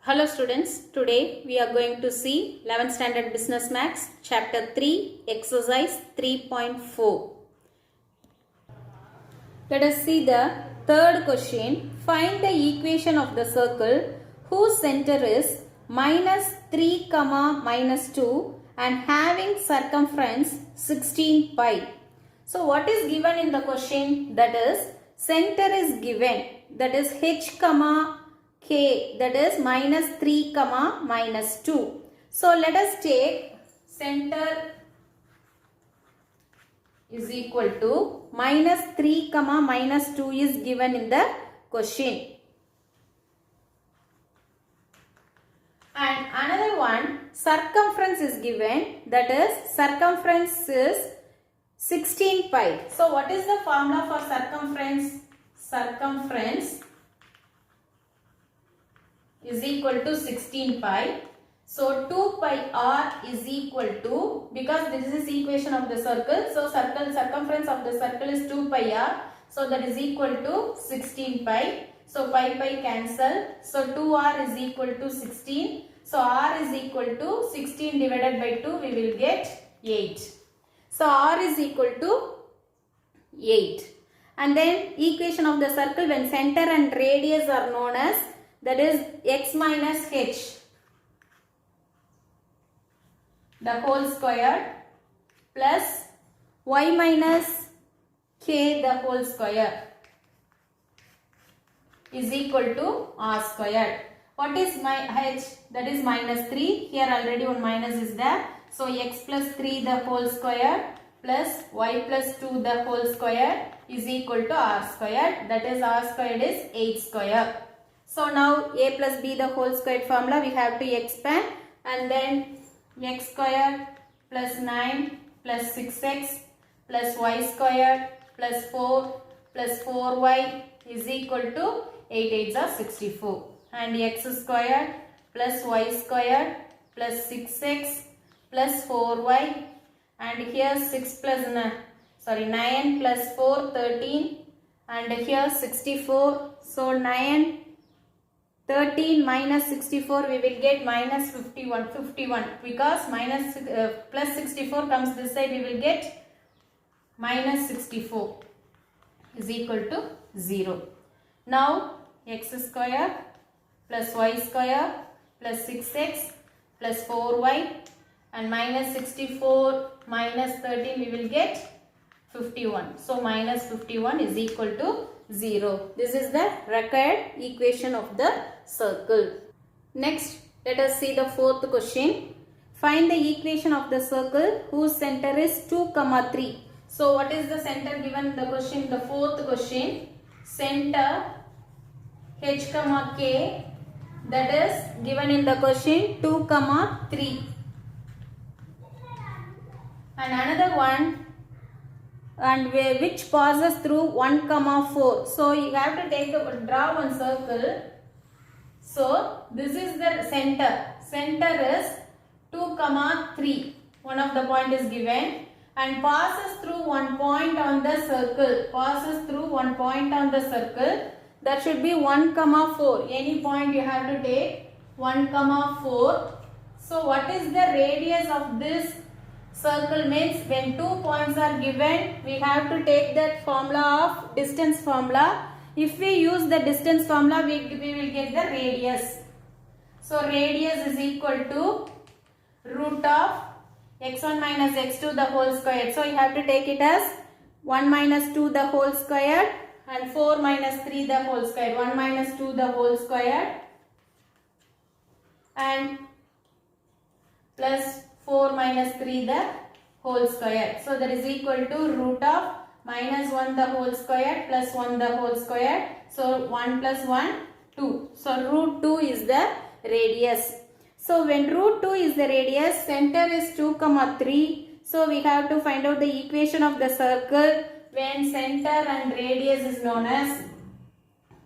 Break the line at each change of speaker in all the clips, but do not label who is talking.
Hello students, today we are going to see 11th standard business maths chapter 3 exercise 3.4. Let us see the third question. Find the equation of the circle whose center is minus 3 comma minus 2 and having circumference 16 pi. So what is given in the question? That is center is given, that is h comma k, that is minus 3 comma minus 2. So let us take center is equal to minus 3 comma minus 2 is given in the question. And another one, circumference is given, that is circumference is 16 pi. So what is the formula for circumference? Circumference is equal to 16 pi. So 2 pi r is equal to, because this is equation of the circle, so circumference of the circle is 2 pi r, so that is equal to 16 pi. So pi cancel, so 2r is equal to 16. So r is equal to 16 divided by 2, we will get 8. So r is equal to 8. And then equation of the circle when center and radius are known as, that is x minus h the whole square plus y minus k the whole square is equal to r square. What is my h? That is minus 3. Here already one minus is there. So x plus 3 the whole square plus y plus 2 the whole square is equal to r square. That is r squared is 8 square. So now a plus b the whole squared formula we have to expand, and then x square plus 9 plus 6x plus y square plus 4 plus 4y is equal to 8 8s are 64, and x square plus y square plus 6x plus 4y, and here 9 plus 4 13, and here 64. So 9 13 minus 64 we will get minus 51 because minus plus 64 comes this side, we will get minus 64 is equal to 0. Now x square plus y square plus 6x plus 4y and minus 64 minus 13 we will get 51. So minus 51 is equal to 0. This is the required equation of the circle. Next, let us see the fourth question. Find the equation of the circle whose center is 2 comma 3. So what is the center given in the question? The fourth question, center h comma k, that is given in the question 2 comma 3. And another one, and which passes through 1 comma 4. So you have to draw one circle. So this is the center. Center is 2 comma 3. One of the point is given and passes through one point on the circle. Passes through one point on the circle. That should be 1 comma 4. Any point you have to take 1 comma 4. So what is the radius of this circle? Means when 2 points are given, we have to take that formula of distance formula. If we use the distance formula, we will get the radius. So radius is equal to root of x1 minus x2 the whole square. So you have to take it as 1 minus 2 the whole square and 4 minus 3 the whole square. 1 minus 2 the whole square and plus 4 minus 3 the whole square. So that is equal to root of minus 1 the whole square plus 1 the whole square. So 1 plus 1, 2. So root 2 is the radius. So when root 2 is the radius, center is 2 comma 3. So we have to find out the equation of the circle when center and radius is known as,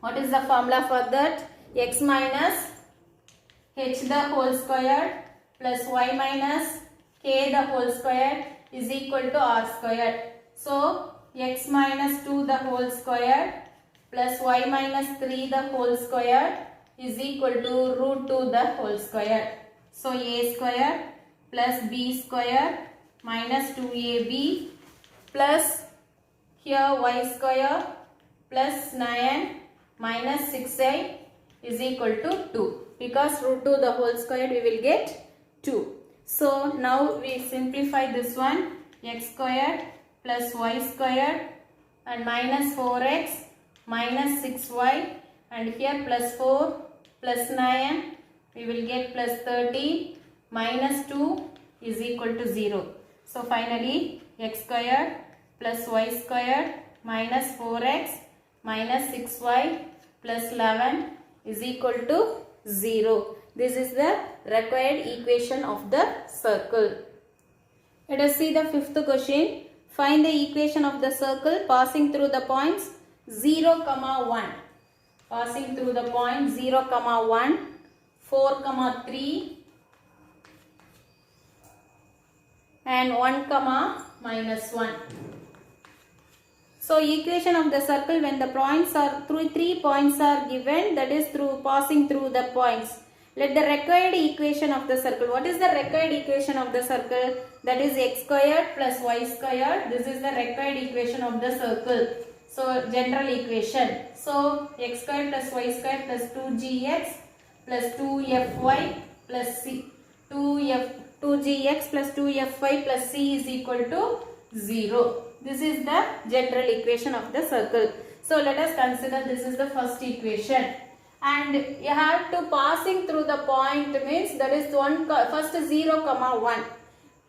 what is the formula for that? X minus h the whole square plus y minus k the whole square is equal to r square. So x minus 2 the whole square plus y minus 3 the whole square is equal to root 2 the whole square. So a square plus b square minus 2ab plus here y square plus 9 minus 6i is equal to 2. Because root 2 the whole square we will get 2. So now we simplify this one. X square plus y square and minus 4x minus 6y and here plus 4 plus 9 we will get plus 13 minus 2 is equal to 0. So finally x square plus y square minus 4x minus 6y plus 11 is equal to 0. This is the required equation of the circle. Let us see the fifth question. Find the equation of the circle passing through the points 0, 1. Passing through the point 0, 1, 4, 3 and 1, minus 1. So equation of the circle when the points are through 3 points are given, that is through passing through the points. Let the required equation of the circle. What is the required equation of the circle? That is x squared plus y squared. This is the required equation of the circle. So general equation. So x squared plus y squared plus 2gx plus 2fy plus c 2gx plus 2fy plus c is equal to 0. This is the general equation of the circle. So let us consider this is the first equation. And you have to passing through the point means that is first 0, 1.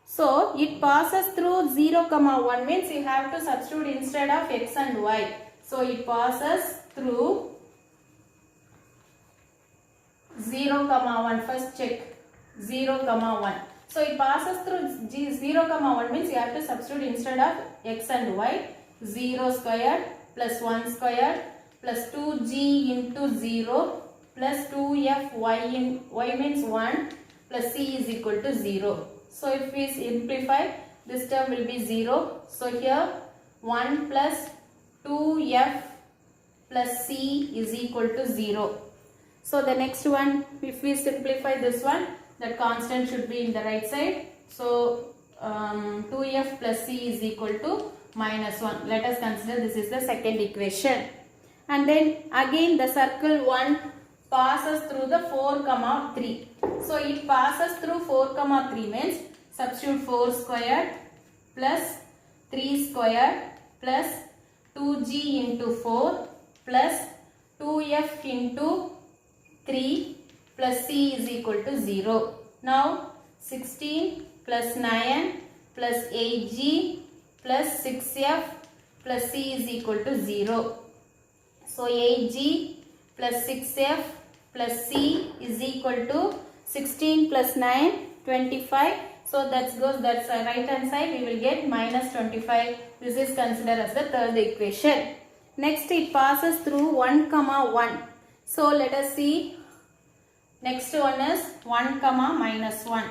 So it passes through 0, 1 means you have to substitute instead of x and y. So it passes through 0, 1. First check 0, 1. So it passes through 0, 1 means you have to substitute instead of x and y 0 squared plus 1 squared plus 2g into 0 plus 2f y means 1 plus c is equal to 0. So if we simplify, this term will be 0. So here 1 plus 2f plus c is equal to 0. So the next one, if we simplify this one, that constant should be in the right side. So 2f plus c is equal to minus 1. Let us consider this is the second equation. And then again the circle 1 passes through the 4, 3. So it passes through 4, 3 means substitute 4 squared plus 3 squared plus 2g into 4 plus 2f into 3 plus c is equal to 0. Now 16 plus 9 plus 8g plus 6f plus c is equal to 0. So 8g plus 6f plus c is equal to 16 plus 9, 25. So that's right hand side we will get minus 25. This is considered as the third equation. Next it passes through 1, 1. So let us see. Next one is 1, minus 1.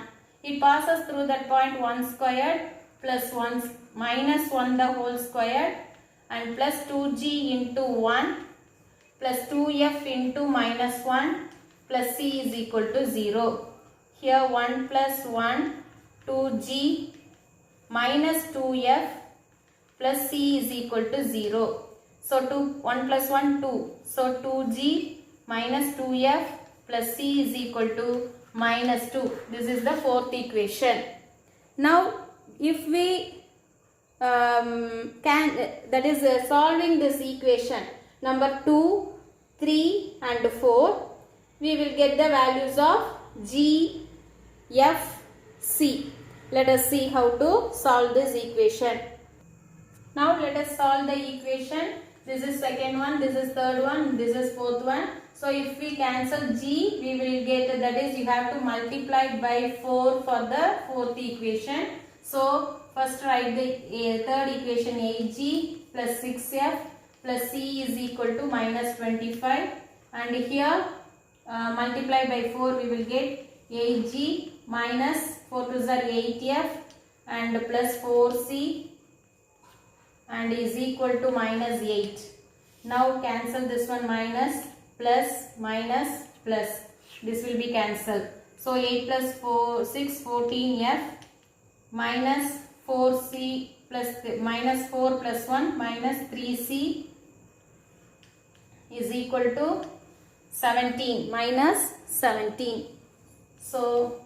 It passes through that point 1 squared plus 1 minus 1 the whole squared and plus 2g into 1 plus 2f into minus 1 plus c is equal to 0. Here 1 plus 1 2g minus 2f plus c is equal to 0. So 1 plus 1 2. So 2g minus 2f plus c is equal to minus 2. This is the fourth equation. Now if we solving this equation number 2, 3 and 4, we will get the values of g, f, c. Let us see how to solve this equation. Now let us solve the equation. This is second one, this is third one, this is fourth one. So if we cancel g, we will get, that is you have to multiply by 4 for the fourth equation. So first write the third equation 8g plus 6f plus c is equal to minus 25, and here multiply by 4 we will get 8g minus 4 to the 8f and plus 4c and is equal to minus 8. Now cancel this one, minus plus minus plus this will be cancelled. So 8 plus 4, 6, 14f minus 4c plus minus 4 plus 1 minus 3c is equal to 17 minus 17. So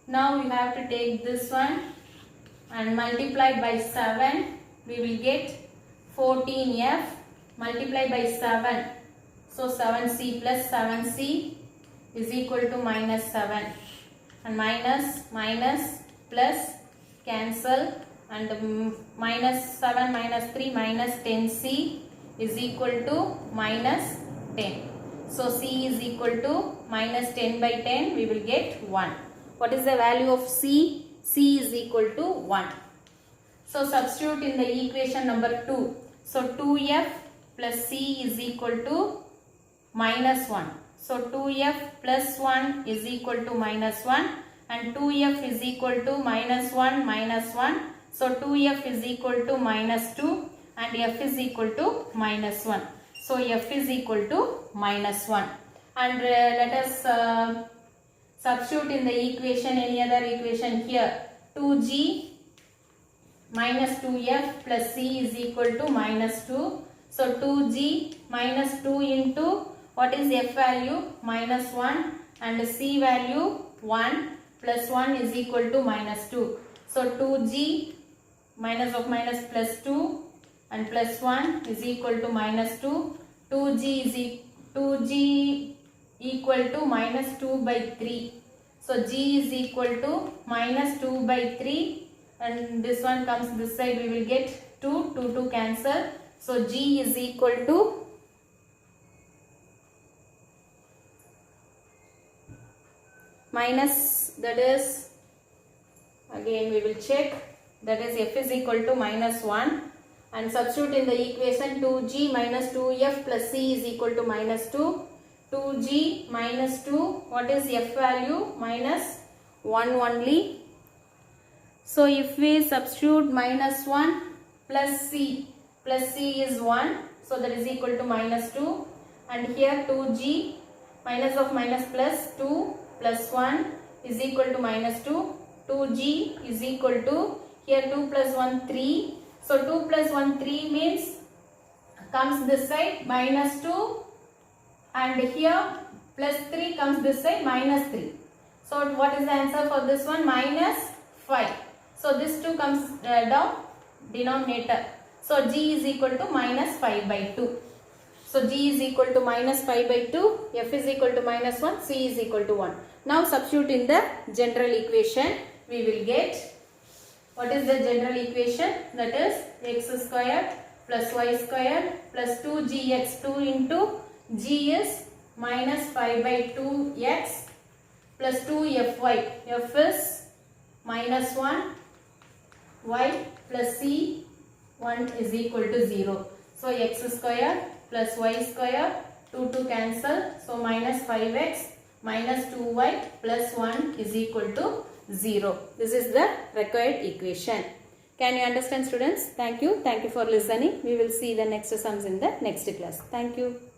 now we have to take this one and multiply by 7. We will get 14f multiply by 7. So 7c plus 7c is equal to minus 7, and minus plus cancel, and minus 7 minus 3 minus 10c is equal to minus 10. So c is equal to minus 10 by 10, we will get 1. What is the value of c? C is equal to 1. So substitute in the equation number 2. So 2f plus c is equal to minus 1. So 2f plus 1 is equal to minus 1, and 2f is equal to minus 1 minus 1. So 2f is equal to minus 2 and f is equal to minus 1. So f is equal to minus 1. And let us substitute in the equation, any other equation here. 2g minus 2f plus c is equal to minus 2. So 2g minus 2 into what is f value? Minus 1, and c value 1 plus 1 is equal to minus 2. So 2g minus of minus plus 2 and plus 1 is equal to minus 2. 2g equal to minus 2 by 3. So g is equal to minus 2 by 3, and this one comes this side, we will get 2, 2 cancel. So g is equal to minus, that is, again we will check, that is f is equal to minus 1, and substitute in the equation 2g minus 2f plus c is equal to minus 2. 2g minus 2, what is f value? Minus 1 only. So if we substitute minus 1 plus c is 1, so that is equal to minus 2, and here 2g minus of minus plus 2 plus 1 is equal to minus 2. 2g is equal to, here 2 plus 1 3. So 2 plus 1 3 means comes this side minus 2, and here plus 3 comes this side minus 3. So what is the answer for this one? Minus 5. So this 2 comes down denominator. So g is equal to minus 5 by 2. So g is equal to minus 5 by 2, f is equal to minus 1, c is equal to 1. Now substitute in the general equation, we will get, what is the general equation? That is x square plus y square plus 2gx, 2 into g is minus 5 by 2x plus 2fy, f is minus 1, y plus c 1 is equal to 0. So x square plus y square, 2 cancel, so minus 5x minus 2y plus 1 is equal to 0. This is the required equation. Can you understand, students? Thank you. Thank you for listening. We will see the next sums in the next class. Thank you.